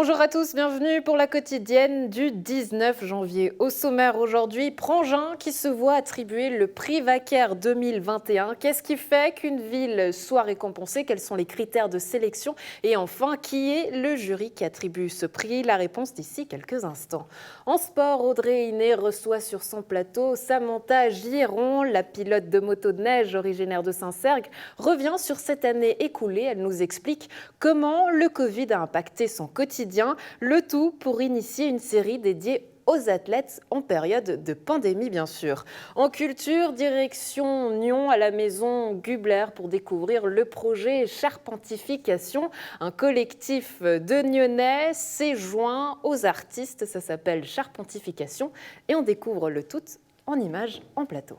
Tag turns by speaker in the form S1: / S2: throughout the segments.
S1: Bonjour à tous, bienvenue pour la quotidienne du 19 janvier. Au sommaire aujourd'hui, Prangin qui se voit attribuer le prix Wacker 2021. Qu'est-ce qui fait qu'une ville soit récompensée? Quels sont les critères de sélection? Et enfin, qui est le jury qui attribue ce prix? La réponse d'ici quelques instants. En sport, Audrey Iné reçoit sur son plateau Samantha Giron, la pilote de moto de neige originaire de Saint-Cergue, revient sur cette année écoulée. Elle nous explique comment le Covid a impacté son quotidien. Le tout pour initier une série dédiée aux athlètes en période de pandémie, bien sûr. En culture, direction Nyon à la maison Gubler pour découvrir le projet Charpentification. Un collectif de Nyonnais s'est joint aux artistes. Ça s'appelle Charpentification et on découvre le tout en images en plateau.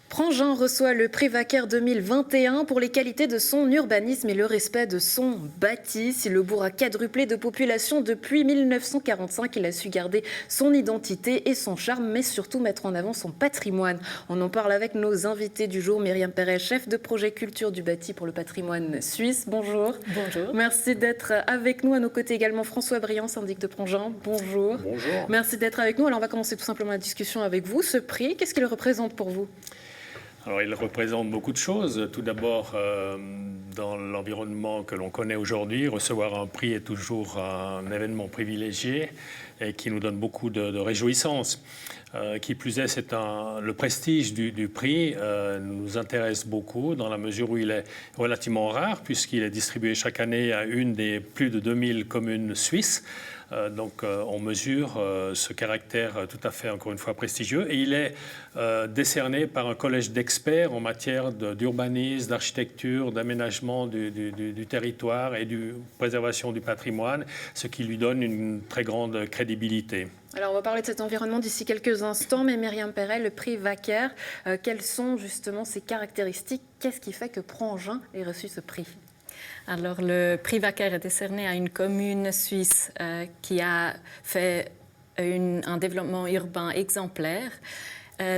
S1: Prangin reçoit le prix Wacker 2021 pour les qualités de son urbanisme et le respect de son bâti. Si le bourg a quadruplé de population depuis 1945, il a su garder son identité et son charme, mais surtout mettre en avant son patrimoine. On en parle avec nos invités du jour. Myriam Perret, chef de projet culture du bâti pour le patrimoine suisse. Bonjour.
S2: Bonjour.
S1: Merci d'être avec nous. À nos côtés également François Briand, syndic de Prangin. Bonjour.
S3: Bonjour.
S1: Merci d'être avec nous. Alors on va commencer tout simplement la discussion avec vous. Ce prix, qu'est-ce qu'il représente pour vous ?
S3: Alors, il représente beaucoup de choses. Tout d'abord, dans l'environnement que l'on connaît aujourd'hui, recevoir un prix est toujours un événement privilégié et qui nous donne beaucoup de réjouissance. Qui plus est, le prestige du prix nous intéresse beaucoup dans la mesure où il est relativement rare puisqu'il est distribué chaque année à une des plus de 2000 communes suisses. Donc on mesure ce caractère tout à fait, encore une fois, prestigieux. Et il est décerné par un collège d'experts en matière d'urbanisme, d'architecture, d'aménagement du territoire et de préservation du patrimoine, ce qui lui donne une très grande crédibilité.
S1: Alors on va parler de cet environnement d'ici quelques instants, mais Myriam Perret, le prix Wacker, quelles sont justement ses caractéristiques? Qu'est-ce qui fait que Prangin ait reçu ce prix?
S2: Alors, le prix Wacker est décerné à une commune suisse qui a fait un développement urbain exemplaire.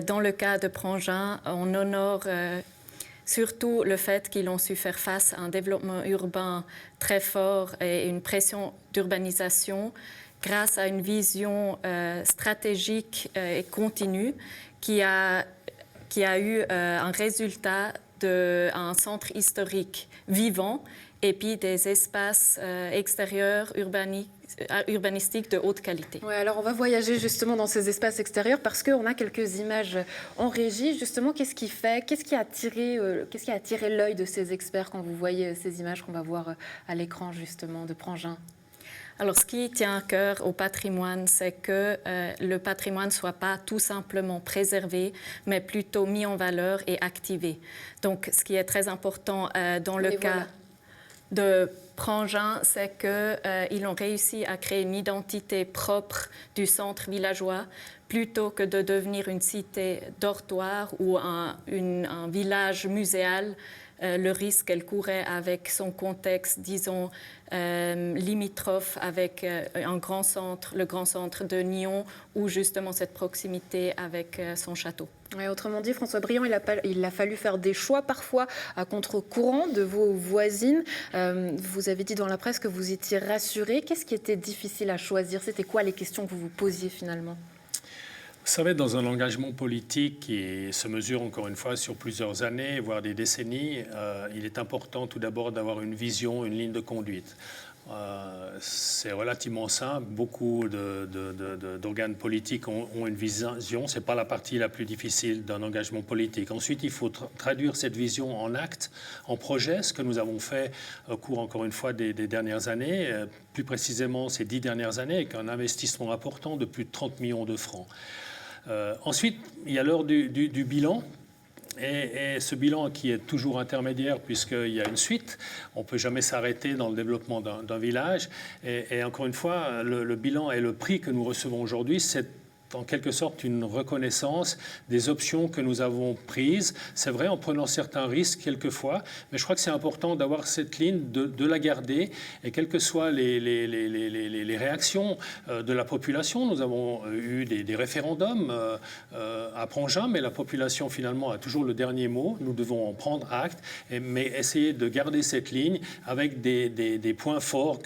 S2: Dans le cas de Prangin, on honore surtout le fait qu'ils ont su faire face à un développement urbain très fort et une pression d'urbanisation grâce à une vision stratégique et continue qui a eu un résultat d'un centre historique vivant et puis des espaces extérieurs urbanistiques de haute qualité.
S1: Ouais, alors on va voyager justement dans ces espaces extérieurs parce qu'on a quelques images en régie. Justement, qu'est-ce qui a attiré l'œil de ces experts quand vous voyez ces images qu'on va voir à l'écran justement de Prangin?
S2: Alors, ce qui tient à cœur au patrimoine, c'est que le patrimoine ne soit pas tout simplement préservé, mais plutôt mis en valeur et activé. Donc, ce qui est très important dans le cas de Prangin, c'est qu'ils ont réussi à créer une identité propre du centre villageois plutôt que de devenir une cité dortoir ou un village muséal. Le risque qu'elle courait avec son contexte, disons, limitrophe avec le grand centre de Nyon, ou justement cette proximité avec son château.
S1: Ouais, autrement dit, François Briand, il a fallu faire des choix parfois à contre-courant de vos voisines. Vous avez dit dans la presse que vous étiez rassuré. Qu'est-ce qui était difficile à choisir? C'était quoi les questions que vous vous posiez finalement?
S3: Vous savez, dans un engagement politique qui se mesure encore une fois sur plusieurs années, voire des décennies, il est important tout d'abord d'avoir une vision, une ligne de conduite. C'est relativement simple. Beaucoup d'organes politiques ont une vision. Ce n'est pas la partie la plus difficile d'un engagement politique. Ensuite, il faut traduire cette vision en actes, en projets, ce que nous avons fait au cours, encore une fois, des dernières années, plus précisément ces 10 dernières années, avec un investissement important de plus de 30 millions de francs. Ensuite, il y a l'heure du bilan. Et ce bilan qui est toujours intermédiaire puisqu'il y a une suite, on ne peut jamais s'arrêter dans le développement d'un village. Et encore une fois, le bilan et le prix que nous recevons aujourd'hui, c'est en quelque sorte une reconnaissance des options que nous avons prises. C'est vrai, en prenant certains risques quelquefois, mais je crois que c'est important d'avoir cette ligne, de la garder, et quelles que soient les réactions de la population. Nous avons eu des référendums à Prangin, mais la population finalement a toujours le dernier mot. Nous devons en prendre acte, mais essayer de garder cette ligne avec des points forts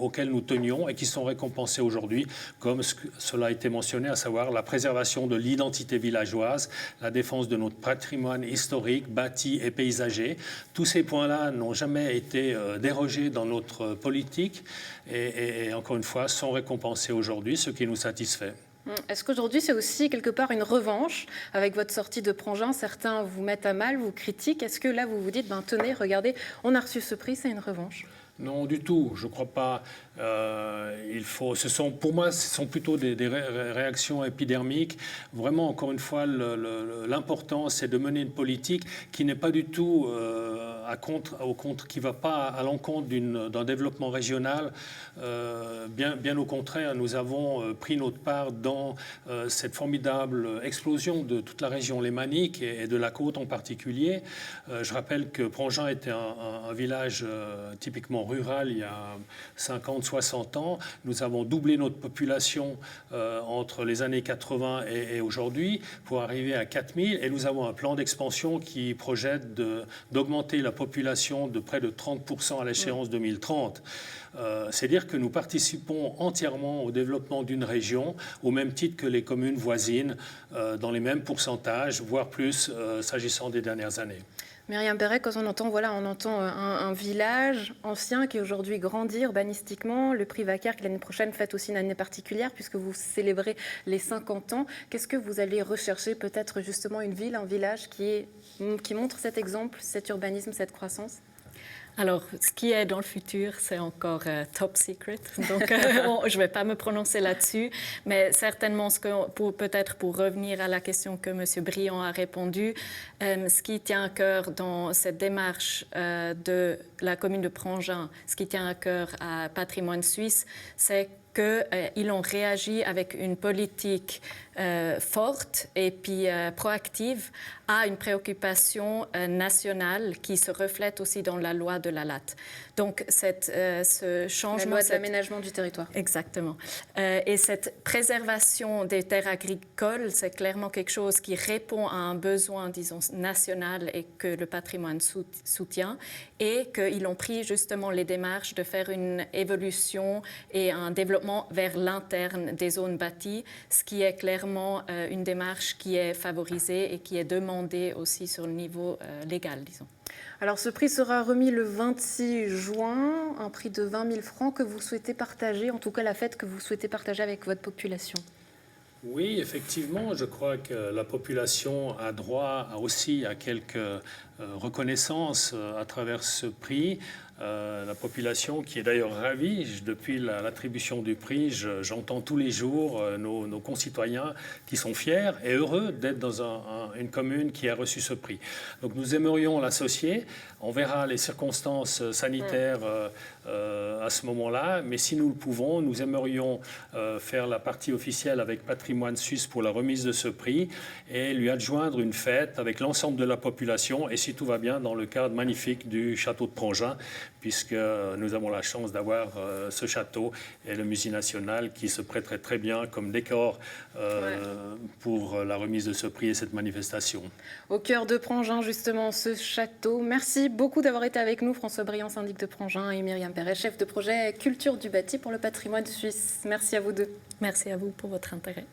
S3: auxquels nous tenions et qui sont récompensés aujourd'hui, comme cela a été mentionné, à savoir la préservation de l'identité villageoise, la défense de notre patrimoine historique, bâti et paysager. Tous ces points-là n'ont jamais été dérogés dans notre politique et encore une fois, sont récompensés aujourd'hui, ce qui nous satisfait.
S1: Est-ce qu'aujourd'hui, c'est aussi quelque part une revanche avec votre sortie de Prangin? Certains vous mettent à mal, vous critiquent. Est-ce que là, vous vous dites, tenez, regardez, on a reçu ce prix, c'est une revanche?
S3: Non, du tout. Je ne crois pas. Pour moi, ce sont plutôt des réactions épidermiques. Vraiment, encore une fois, l'important, c'est de mener une politique qui n'est pas du tout qui ne va pas à l'encontre d'un développement régional. Bien au contraire, nous avons pris notre part dans cette formidable explosion de toute la région lémanique et de la côte en particulier. Je rappelle que Prangin était un village typiquement rural il y a 50, 60 ans. Nous avons doublé notre population entre les années 80 et aujourd'hui pour arriver à 4000 et nous avons un plan d'expansion qui projette d'augmenter la population de près de 30% à l'échéance 2030. C'est dire que nous participons entièrement au développement d'une région au même titre que les communes voisines dans les mêmes pourcentages, voire plus s'agissant des dernières années.
S1: Myriam Perret, quand on entend un village ancien qui aujourd'hui grandit urbanistiquement, le prix Vacker qui l'année prochaine fête aussi une année particulière puisque vous célébrez les 50 ans, qu'est-ce que vous allez rechercher? Peut-être justement une ville, un village qui montre cet exemple, cet urbanisme, cette croissance?
S2: Alors, ce qui est dans le futur, c'est encore top secret. Donc, je ne vais pas me prononcer là-dessus. Mais certainement, peut-être pour revenir à la question que M. Briand a répondu, ce qui tient à cœur dans cette démarche de la commune de Prangin, ce qui tient à cœur à Patrimoine Suisse, c'est qu'ils ont réagi avec une politique forte et puis proactive à une préoccupation nationale qui se reflète aussi dans la loi de la LAT. Donc, ce changement...
S1: La loi de l'aménagement du territoire.
S2: Exactement. Et cette préservation des terres agricoles, c'est clairement quelque chose qui répond à un besoin, disons, national et que le patrimoine soutient et qu'ils ont pris justement les démarches de faire une évolution et un développement vers l'interne des zones bâties, ce qui est clairement une démarche qui est favorisée et qui est demandée aussi sur le niveau légal, disons.
S1: Alors, ce prix sera remis le 26 juin, un prix de 20 000 francs que vous souhaitez partager, en tout cas la fête que vous souhaitez partager avec votre population.
S3: Oui, effectivement, je crois que la population a droit aussi à quelques reconnaissances à travers ce prix. La population qui est d'ailleurs ravie. Depuis l'attribution du prix, j'entends tous les jours nos concitoyens qui sont fiers et heureux d'être dans une commune qui a reçu ce prix. Donc nous aimerions l'associer. On verra les circonstances sanitaires à ce moment-là, mais si nous le pouvons, nous aimerions faire la partie officielle avec Patrimoine Suisse pour la remise de ce prix et lui adjoindre une fête avec l'ensemble de la population et si tout va bien dans le cadre magnifique du château de Prangin, puisque nous avons la chance d'avoir ce château et le musée national qui se prêterait très bien comme décor pour la remise de ce prix et cette manifestation.
S1: Au cœur de Prangin, justement, ce château. Merci beaucoup d'avoir été avec nous, François Briand, syndic de Prangin, et Myriam Perret, chef de projet Culture du bâti pour le patrimoine suisse. Merci à vous deux.
S2: Merci à vous pour votre intérêt.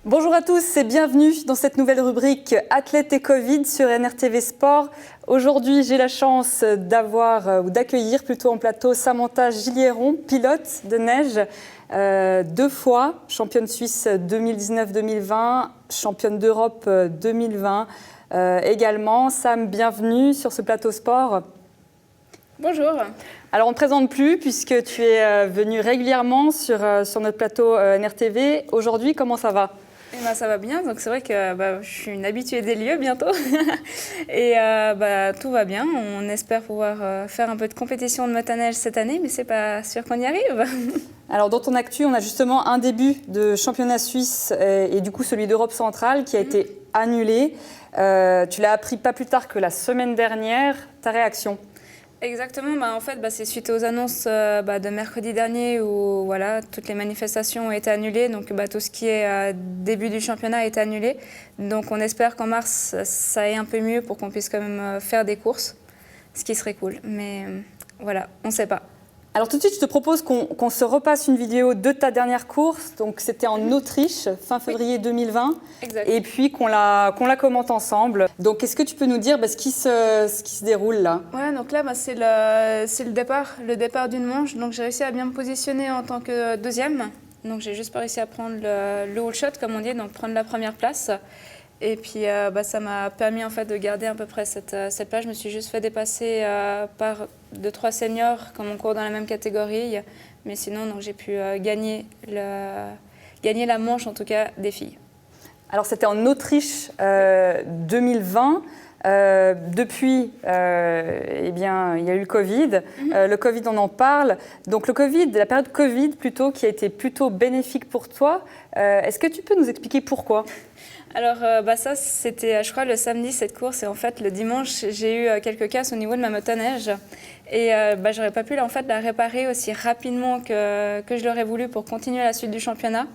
S4: Bonjour à tous et bienvenue dans cette nouvelle rubrique Athlètes et Covid sur NRTV Sport. Aujourd'hui, j'ai la chance d'accueillir en plateau Samantha Gillieron, pilote de neige, 2 fois championne suisse 2019-2020, championne d'Europe 2020 également. Sam, bienvenue sur ce plateau sport.
S5: Bonjour.
S4: Alors, on ne te présente plus puisque tu es venu régulièrement sur notre plateau NRTV. Aujourd'hui, comment ça va ?
S5: Eh ben, ça va bien, donc c'est vrai que je suis une habituée des lieux bientôt. Et tout va bien. On espère pouvoir faire un peu de compétition de motoneige cette année, mais c'est pas sûr qu'on y arrive.
S4: Alors dans ton actu, on a justement un début de championnat suisse et du coup celui d'Europe centrale qui a été annulé. Tu l'as appris pas plus tard que la semaine dernière. Ta réaction ?
S5: Exactement, en fait c'est suite aux annonces de mercredi dernier où voilà, toutes les manifestations ont été annulées, donc tout ce qui est début du championnat a été annulé. Donc on espère qu'en mars ça aille un peu mieux pour qu'on puisse quand même faire des courses, ce qui serait cool, mais voilà, on ne sait pas.
S4: Alors tout de suite, je te propose qu'on se repasse une vidéo de ta dernière course. Donc c'était en Autriche, fin février 2020.
S5: Exact.
S4: Et puis qu'on la commente ensemble. Donc est-ce que tu peux nous dire ce qui se déroule là ?
S5: Ouais, donc là c'est le départ d'une manche. Donc j'ai réussi à bien me positionner en tant que deuxième. Donc j'ai juste pas réussi à prendre le whole shot comme on dit, donc prendre la première place. Et puis ça m'a permis en fait de garder à peu près cette place. Je me suis juste fait dépasser par 2-3 seniors comme on court dans la même catégorie. Mais sinon, donc, j'ai pu gagner la manche en tout cas des filles.
S4: Alors c'était en Autriche 2020. Depuis, il y a eu le Covid. Le Covid, on en parle. Donc le Covid, la période Covid plutôt, qui a été plutôt bénéfique pour toi. Est-ce que tu peux nous expliquer pourquoi ?
S5: Alors ça, c'était, je crois, le samedi, cette course. Et en fait, le dimanche, j'ai eu quelques casses au niveau de ma motoneige. Et j'aurais pas pu la réparer aussi rapidement que je l'aurais voulu pour continuer la suite du championnat.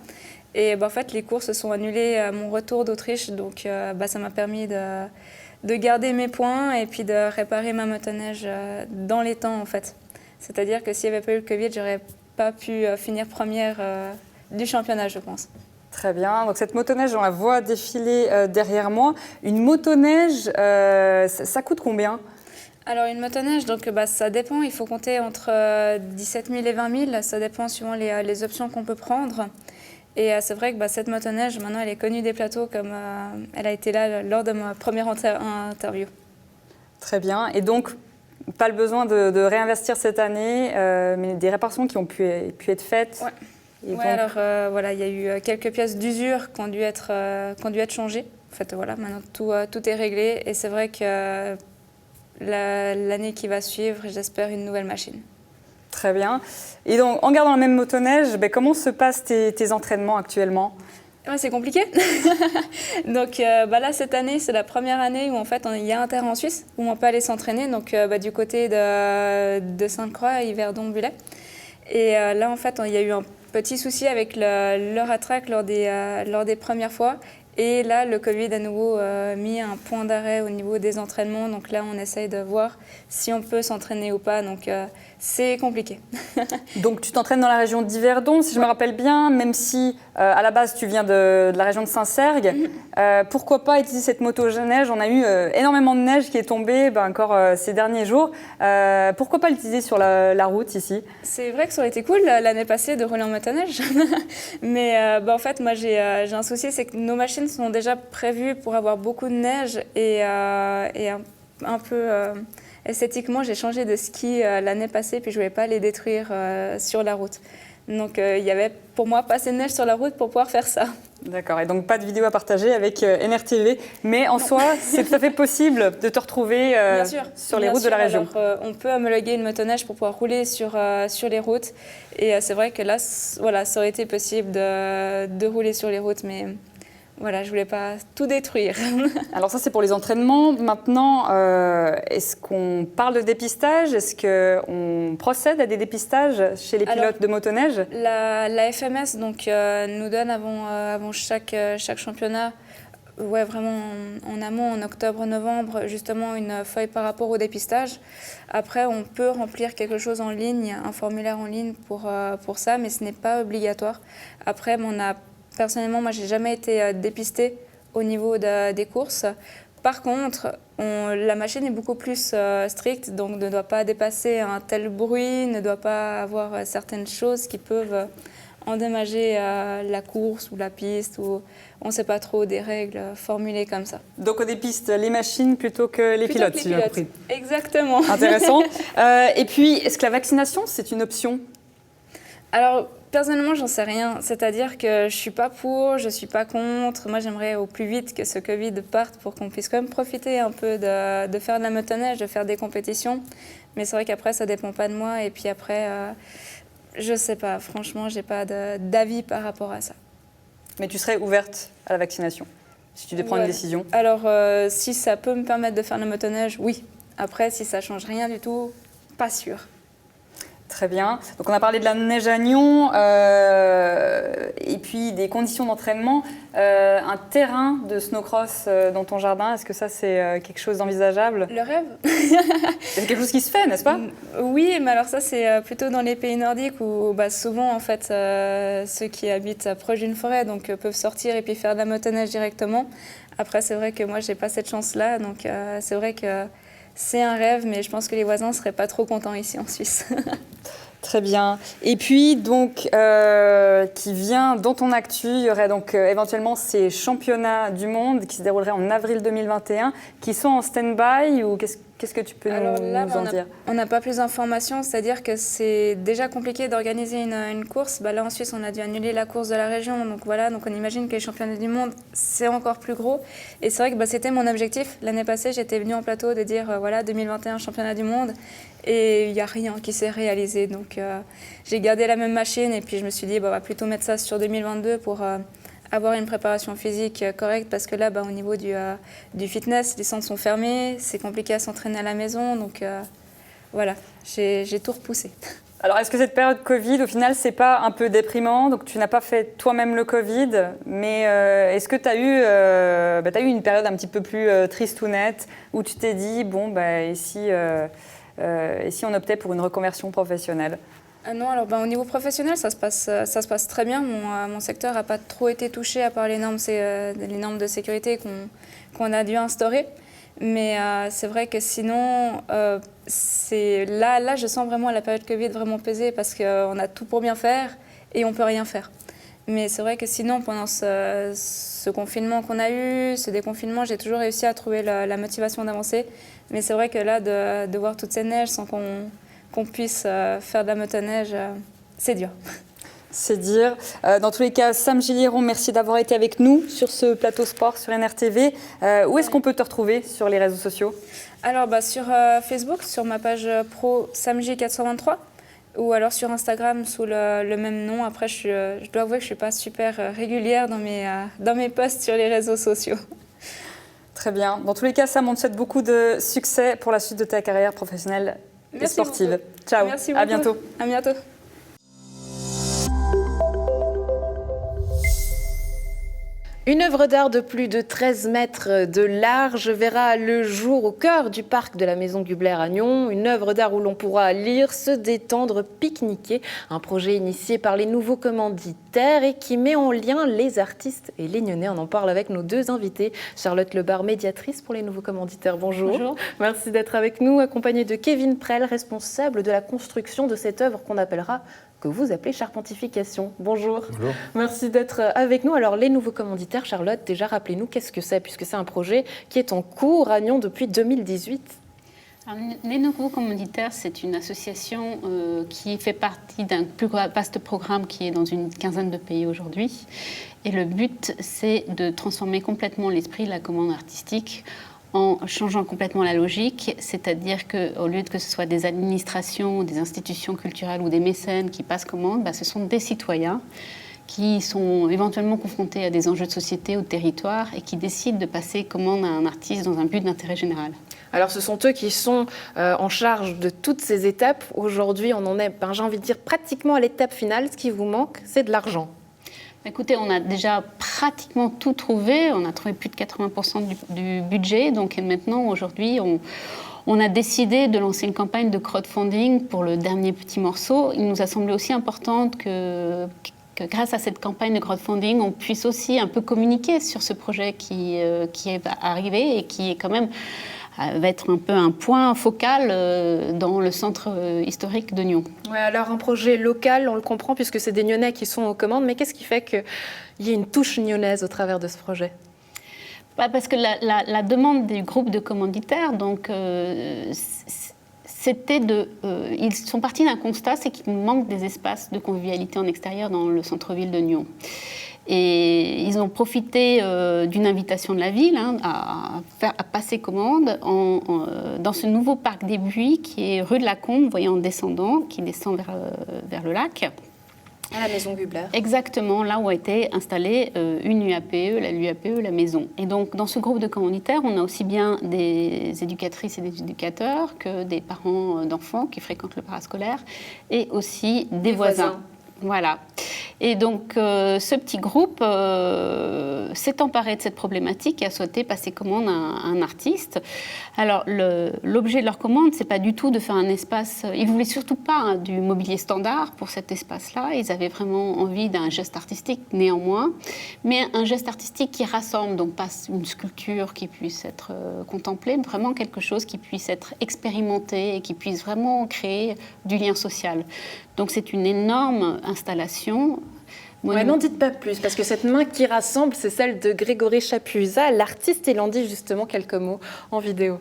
S5: Et en fait, les courses se sont annulées à mon retour d'Autriche. Donc ça m'a permis de garder mes points et puis de réparer ma motoneige dans les temps, en fait. C'est-à-dire que s'il n'y avait pas eu le Covid, j'aurais pas pu finir première du championnat, je pense.
S4: Très bien. Donc cette motoneige, on la voit défiler derrière moi. Une motoneige, ça coûte combien ?
S5: Alors une motoneige, donc ça dépend. Il faut compter entre 17 000 et 20 000. Ça dépend suivant les options qu'on peut prendre. Et c'est vrai que cette motoneige, maintenant, elle est connue des plateaux comme elle a été là lors de ma première interview.
S4: Très bien. Et donc, pas le besoin de réinvestir cette année, mais des réparations qui ont pu être faites.
S5: Ouais.
S4: Et donc...
S5: alors il y a eu quelques pièces d'usure qui ont dû être changées. En fait, voilà, maintenant tout est réglé. Et c'est vrai que l'année qui va suivre, j'espère une nouvelle machine.
S4: Très bien. Et donc, en gardant la même motoneige, comment se passent tes entraînements actuellement ?
S5: Ouais, c'est compliqué. Donc là, cette année, c'est la première année où en fait, il y a un terrain en Suisse où on peut aller s'entraîner. Donc du côté de Sainte-Croix, Yverdon-Bullet. Et là, en fait, il y a eu un petit souci avec le ratrac lors des premières fois. Et là, le Covid a nouveau mis un point d'arrêt au niveau des entraînements. Donc là, on essaye de voir si on peut s'entraîner ou pas. Donc c'est compliqué.
S4: Donc tu t'entraînes dans la région d'Yverdon, si je me rappelle bien, même si à la base tu viens de la région de Saint-Sergue. Pourquoi pas utiliser cette motoneige ? On a eu énormément de neige qui est tombée encore ces derniers jours. Pourquoi pas l'utiliser sur la route ici ?
S5: C'est vrai que ça aurait été cool l'année passée de rouler en motoneige. Mais en fait, moi j'ai un souci, c'est que nos machines sont déjà prévues pour avoir beaucoup de neige et un peu... esthétiquement, j'ai changé de ski l'année passée, puis je ne voulais pas les détruire sur la route. Donc, il y avait pour moi pas assez de neige sur la route pour pouvoir faire ça.
S4: D'accord, et donc pas de vidéo à partager avec NRTV, mais en soi, c'est tout à fait possible de te retrouver sur les routes de la région.
S5: Alors, on peut homologuer une motoneige pour pouvoir rouler sur les routes. Et c'est vrai que là, voilà, ça aurait été possible de rouler sur les routes, mais... Voilà, je ne voulais pas tout détruire.
S4: Alors ça, c'est pour les entraînements. Maintenant, est-ce qu'on parle de dépistage ? Est-ce qu'on procède à des dépistages chez les pilotes de motoneige ?
S5: La FMS donc, nous donne avant chaque championnat, vraiment en amont, en octobre-novembre, justement une feuille par rapport au dépistage. Après, on peut remplir quelque chose en ligne, un formulaire en ligne pour ça, mais ce n'est pas obligatoire. Après, personnellement, moi, je n'ai jamais été dépistée au niveau des courses. Par contre, la machine est beaucoup plus stricte, donc ne doit pas dépasser un tel bruit, ne doit pas avoir certaines choses qui peuvent endommager la course ou la piste, ou on ne sait pas trop des règles formulées comme ça.
S4: Donc on dépiste les machines plutôt que les pilotes, si j'ai bien compris.
S5: Exactement.
S4: Intéressant. Et puis, est-ce que la vaccination, c'est une option ?
S5: Alors, Personnellement, j'en sais rien. C'est-à-dire que je suis pas pour, je suis pas contre. Moi, j'aimerais au plus vite que ce Covid parte pour qu'on puisse quand même profiter un peu de faire de la motoneige, de faire des compétitions. Mais c'est vrai qu'après, ça dépend pas de moi. Et puis après, je sais pas. Franchement, j'ai pas d'avis par rapport à ça.
S4: Mais tu serais ouverte à la vaccination si tu devais prendre une décision?
S5: Alors, si ça peut me permettre de faire de la motoneige, oui. Après, si ça change rien du tout, pas sûr.
S4: Très bien. Donc on a parlé de la neige à Nyon et puis des conditions d'entraînement. Un terrain de snowcross dans ton jardin, est-ce que ça c'est quelque chose d'envisageable?
S5: Le rêve?
S4: C'est quelque chose qui se fait, n'est-ce pas?
S5: Oui, mais alors ça c'est plutôt dans les pays nordiques où souvent en fait ceux qui habitent proche d'une forêt donc peuvent sortir et puis faire de la motoneige directement. Après c'est vrai que moi j'ai pas cette chance-là, donc c'est vrai que c'est un rêve, mais je pense que les voisins ne seraient pas trop contents ici en Suisse.
S4: Très bien. Et puis, donc, qui vient dans ton actu, il y aurait donc éventuellement ces championnats du monde qui se dérouleraient en avril 2021, qui sont en stand-by ou qu'est-ce que tu peux nous en dire?
S5: On n'a pas plus d'informations, c'est-à-dire que c'est déjà compliqué d'organiser une course. Là, en Suisse, on a dû annuler la course de la région, donc voilà, donc on imagine que les championnats du monde, c'est encore plus gros. Et c'est vrai que c'était mon objectif. L'année passée, j'étais venue en plateau de dire, voilà, 2021, championnat du monde, et il n'y a rien qui s'est réalisé. Donc j'ai gardé la même machine, et puis je me suis dit, on va plutôt mettre ça sur 2022 pour avoir une préparation physique correcte, parce que là, au niveau du fitness, les centres sont fermés, c'est compliqué à s'entraîner à la maison, donc voilà, j'ai tout repoussé.
S4: Alors, est-ce que cette période Covid, au final, c'est pas un peu déprimant? Donc, tu n'as pas fait toi-même le Covid, mais est-ce que tu as eu une période un petit peu plus tristounette, où tu t'es dit, et si on optait pour une reconversion professionnelle?
S5: Non, alors au niveau professionnel, ça se passe très bien. Mon secteur n'a pas trop été touché, à part les normes de sécurité qu'on a dû instaurer. Mais c'est vrai que sinon, là, je sens vraiment la période Covid vraiment peser, parce qu'on a tout pour bien faire et on ne peut rien faire. Mais c'est vrai que sinon, pendant ce confinement qu'on a eu, ce déconfinement, j'ai toujours réussi à trouver la motivation d'avancer. Mais c'est vrai que là, de voir toute cette neige sans qu'on puisse faire de la motoneige, c'est dur.
S4: C'est dire. Dans tous les cas, Sam Gilliéron, merci d'avoir été avec nous sur ce plateau sport sur NRTV. Où est-ce qu'on peut te retrouver sur les réseaux sociaux? Alors,
S5: sur Facebook, sur ma page pro SamJ423, ou alors sur Instagram sous le même nom. Après, je dois avouer que je ne suis pas super régulière dans mes posts sur les réseaux sociaux.
S4: Très bien. Dans tous les cas, Sam, on te souhaite beaucoup de succès pour la suite de ta carrière professionnelle et sportive.
S5: Beaucoup.
S4: Ciao,
S5: merci beaucoup.
S4: À bientôt.
S5: À bientôt.
S1: Une œuvre d'art de plus de 13 mètres de large verra le jour au cœur du parc de la Maison Gubler à Nyon. Une œuvre d'art où l'on pourra lire, se détendre, pique-niquer. Un projet initié par les nouveaux commanditaires et qui met en lien les artistes et les Nyonnais. On en parle avec nos deux invités. Charlotte Lebar, médiatrice pour les nouveaux commanditaires. Bonjour.
S6: Bonjour.
S1: Merci d'être avec nous, accompagnée de Kevin Prel, responsable de la construction de cette œuvre que vous appelez charpentification. Bonjour.
S6: Bonjour.
S1: Merci d'être avec nous. Alors, les nouveaux commanditaires, Charlotte, déjà rappelez-nous qu'est-ce que c'est, puisque c'est un projet qui est en cours à Nyon depuis 2018.
S6: Alors, les nouveaux commanditaires, c'est une association qui fait partie d'un plus vaste programme qui est dans une quinzaine de pays aujourd'hui. Et le but, c'est de transformer complètement l'esprit de la commande artistique en changeant complètement la logique, c'est-à-dire qu'au lieu que ce soit des administrations, des institutions culturelles ou des mécènes qui passent commande, ce sont des citoyens qui sont éventuellement confrontés à des enjeux de société ou de territoire et qui décident de passer commande à un artiste dans un but d'intérêt général.
S1: Alors ce sont eux qui sont en charge de toutes ces étapes. Aujourd'hui, on en est, j'ai envie de dire, pratiquement à l'étape finale. Ce qui vous manque, c'est de l'argent.
S6: Écoutez, on a déjà pratiquement tout trouvé. On a trouvé plus de 80% du budget. Donc maintenant, aujourd'hui, on a décidé de lancer une campagne de crowdfunding pour le dernier petit morceau. Il nous a semblé aussi important que grâce à cette campagne de crowdfunding, on puisse aussi un peu communiquer sur ce projet qui est arrivé et qui est quand même va être un peu un point focal dans le centre historique de Nyon.
S1: Ouais, alors un projet local, on le comprend puisque c'est des Nyonnais qui sont aux commandes, mais qu'est-ce qui fait qu'il y ait une touche nyonnaise au travers de ce projet ?
S6: Parce que la demande du groupe de commanditaires, donc, ils sont partis d'un constat, c'est qu'il manque des espaces de convivialité en extérieur dans le centre-ville de Nyon. Et ils ont profité d'une invitation de la ville à passer commande dans ce nouveau parc des Buis qui est rue de la Combe, vous voyez en descendant, qui descend vers le lac.
S1: À la maison Gubler.
S6: Exactement, là où a été installée une UAPE, l'UAPE, la maison. Et donc, dans ce groupe de commanditaires, on a aussi bien des éducatrices et des éducateurs que des parents d'enfants qui fréquentent le parascolaire et aussi des voisins. Voilà. Et donc, ce petit groupe s'est emparé de cette problématique et a souhaité passer commande à un artiste. Alors, l'objet de leur commande, c'est pas du tout de faire un espace... Ils voulaient surtout pas du mobilier standard pour cet espace-là. Ils avaient vraiment envie d'un geste artistique, néanmoins, mais un geste artistique qui rassemble, donc pas une sculpture qui puisse être contemplée, mais vraiment quelque chose qui puisse être expérimenté et qui puisse vraiment créer du lien social. Donc, c'est une énorme installation.
S1: Ouais, n'en dites pas plus, parce que cette main qui rassemble, c'est celle de Grégory Chapuzat. L'artiste, il en dit justement quelques mots en vidéo.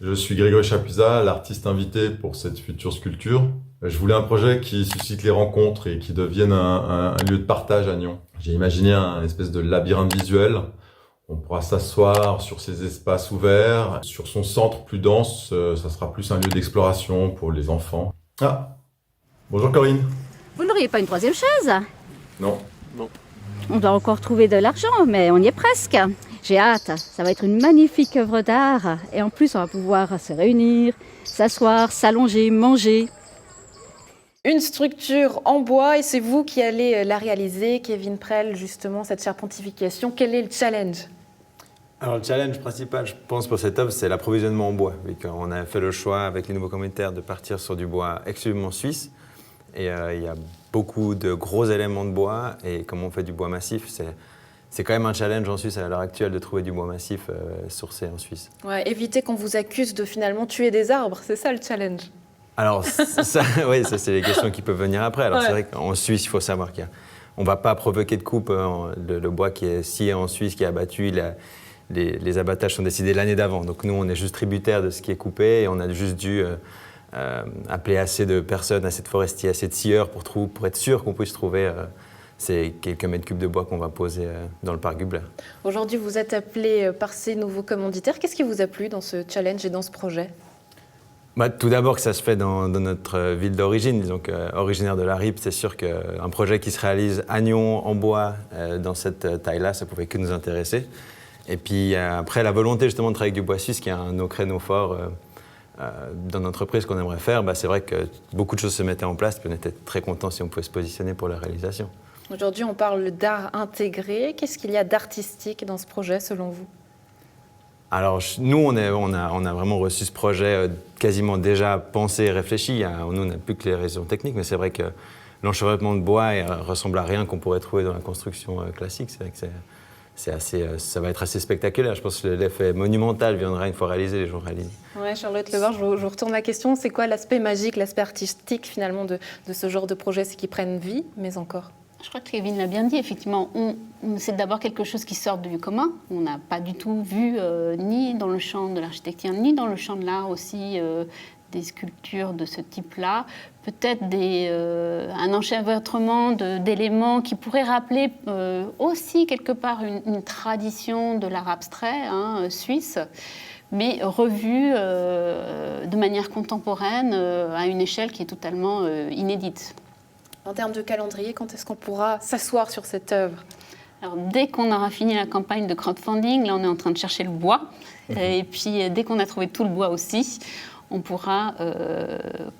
S7: Je suis Grégory Chapuzat, l'artiste invité pour cette future sculpture. Je voulais un projet qui suscite les rencontres et qui devienne un lieu de partage à Nyon. J'ai imaginé un espèce de labyrinthe visuel. On pourra s'asseoir sur ces espaces ouverts. Sur son centre plus dense, ça sera plus un lieu d'exploration pour les enfants. Ah, bonjour Corinne.
S8: Vous n'auriez pas une troisième chaise?
S7: Non.
S8: On doit encore trouver de l'argent, mais on y est presque. J'ai hâte, ça va être une magnifique œuvre d'art. Et en plus, on va pouvoir se réunir, s'asseoir, s'allonger, manger.
S1: Une structure en bois et c'est vous qui allez la réaliser, Kevin Prell, justement, cette charpentification. Quel est le challenge ?
S9: Alors le challenge principal, je pense, pour cette œuvre, c'est l'approvisionnement en bois. Vu qu'on a fait le choix avec les nouveaux commanditaires de partir sur du bois exclusivement suisse. Et il y a beaucoup de gros éléments de bois. Et comme on fait du bois massif, c'est quand même un challenge en Suisse à l'heure actuelle de trouver du bois massif sourcé en Suisse.
S1: Ouais, éviter qu'on vous accuse de finalement tuer des arbres, c'est ça le challenge.
S9: Alors ça, oui, ça c'est les questions qui peuvent venir après. Alors c'est vrai qu'en Suisse, il faut savoir qu'on ne va pas provoquer de coupe. Le bois qui est scié en Suisse, qui est abattu, les abattages sont décidés l'année d'avant. Donc nous, on est juste tributaire de ce qui est coupé et on a juste dû appeler assez de personnes, assez de forestiers, assez de scieurs pour être sûr qu'on puisse trouver ces quelques mètres cubes de bois qu'on va poser dans le parc Gubler.
S1: Aujourd'hui, vous êtes appelé par ces nouveaux commanditaires. Qu'est-ce qui vous a plu dans ce challenge et dans ce projet ?
S9: Tout d'abord que ça se fait dans notre ville d'origine, disons originaire de la Rippe, c'est sûr qu'un projet qui se réalise à Nyon, en bois, dans cette taille-là, ça ne pouvait que nous intéresser. Et puis après, la volonté justement de travailler avec du bois suisse, qui est un de nos créneaux forts dans l'entreprise qu'on aimerait faire, c'est vrai que beaucoup de choses se mettaient en place, puis on était très contents si on pouvait se positionner pour la réalisation.
S1: Aujourd'hui, on parle d'art intégré. Qu'est-ce qu'il y a d'artistique dans ce projet, selon vous ?
S9: Alors, nous, on a vraiment reçu ce projet quasiment déjà pensé et réfléchi. Nous, on n'a plus que les raisons techniques, mais c'est vrai que l'enchevêtrement de bois ressemble à rien qu'on pourrait trouver dans la construction classique. C'est vrai que ça va être assez spectaculaire. Je pense que l'effet monumental viendra une fois réalisé, les gens réalisés.
S1: Oui, Charlotte Lebar, je vous retourne la question. C'est quoi l'aspect magique, l'aspect artistique finalement de ce genre de projet ? C'est qu'ils prennent vie, mais encore.
S6: Je crois que Kevin l'a bien dit, effectivement, c'est d'abord quelque chose qui sort du commun. On n'a pas du tout vu, ni dans le champ de l'architecture, ni dans le champ de l'art aussi, des sculptures de ce type-là. Peut-être un enchevêtrement d'éléments qui pourraient rappeler aussi quelque part une tradition de l'art abstrait suisse, mais revu de manière contemporaine à une échelle qui est totalement inédite.
S1: En termes de calendrier, quand est-ce qu'on pourra s'asseoir sur cette œuvre ?
S6: Alors, dès qu'on aura fini la campagne de crowdfunding, là on est en train de chercher le bois, et puis dès qu'on a trouvé tout le bois aussi, on pourra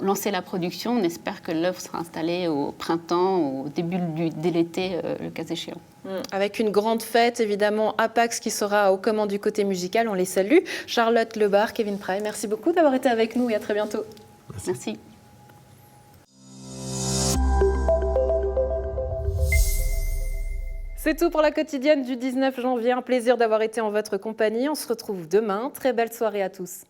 S6: lancer la production. On espère que l'œuvre sera installée au printemps, au début de l'été, le cas échéant.
S1: Avec une grande fête, évidemment, Apax qui sera aux commandes du côté musical, on les salue. Charlotte Lebar, Kevin Prell, merci beaucoup d'avoir été avec nous et à très bientôt.
S6: Merci.
S1: C'est tout pour la quotidienne du 19 janvier. Un plaisir d'avoir été en votre compagnie. On se retrouve demain. Très belle soirée à tous.